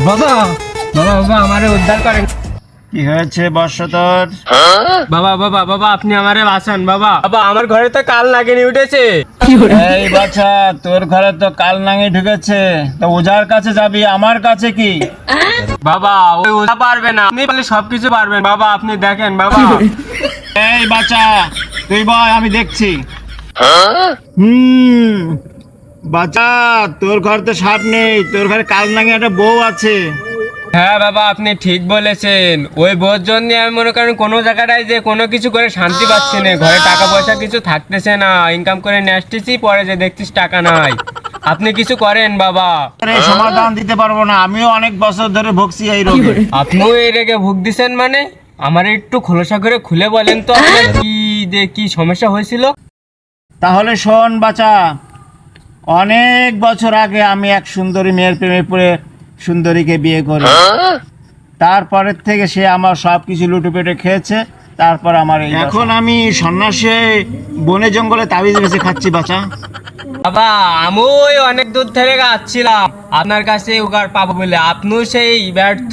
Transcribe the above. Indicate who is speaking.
Speaker 1: বাবা বাবা বাবা আমারে উদ্ধার করেন।
Speaker 2: কি হয়েছে বর্ষ তোর?
Speaker 1: বাবা বাবা বাবা আপনি আমারে বাঁচান বাবা। বাবা আমার ঘরে তো কাল লাগেনি উঠেছে।
Speaker 2: এই বাচ্চা, তোর ঘরে তো কাল নাঙি ঢুকেছে, তো ওঝার কাছে যাবি, আমার কাছে কি?
Speaker 1: বাবা ওই ওটা পারবে না, আপনি পারলে সবকিছু পারবেন বাবা, আপনি দেখেন বাবা।
Speaker 2: এই বাচ্চা তুই বয়, আমি দেখছি। বাচ্চা, তোর ঘর তো সাপ নেই, তোর ঘরে কাল নাঙি একটা বউ আছে।
Speaker 1: হ্যাঁ বাবা আপনি ঠিক বলেছেন, ওই বোর জন্য আমি মনে করেন কোনো জায়গাটায় যে কোনো কিছু করে শান্তি পাচ্ছি না, ঘরে টাকা পয়সা কিছু থাকতেছে না, ইনকাম করে নিয়ে আসতেছি, পরে যে দেখছিস টাকা নাই। আপনি কিছু করেন বাবা।
Speaker 2: আরে সমাধান দিতে পারবো না, আমিও অনেক বছর ধরে ভুগছি এই রোগে।
Speaker 1: আপনিও এই রেগে ভুগ দিছেন মানে? আমার একটু খোলসা করে খুলে বলেন তো আপনার কি সমস্যা হয়েছিল।
Speaker 2: তাহলে শোন বাচ্চা, অনেক বছর আগে আমি এক সুন্দরী মেয়ের প্রেমে পড়ে সুন্দরীকে বিয়ে করি। তারপরের থেকে সে আমার সব কিছু লুটেপুটে খেয়েছে। তারপর আমার এখন আমি সন্ন্যাসী হয়ে বনে জঙ্গলে তাবিজ বেছে খাচ্ছি বাচ্চা।
Speaker 1: বাবা আমি ওই অনেক দূর থেকে আসছিলাম আপনার কাছে উগার পাবো বলে, আপনিও সেই ব্যর্থ।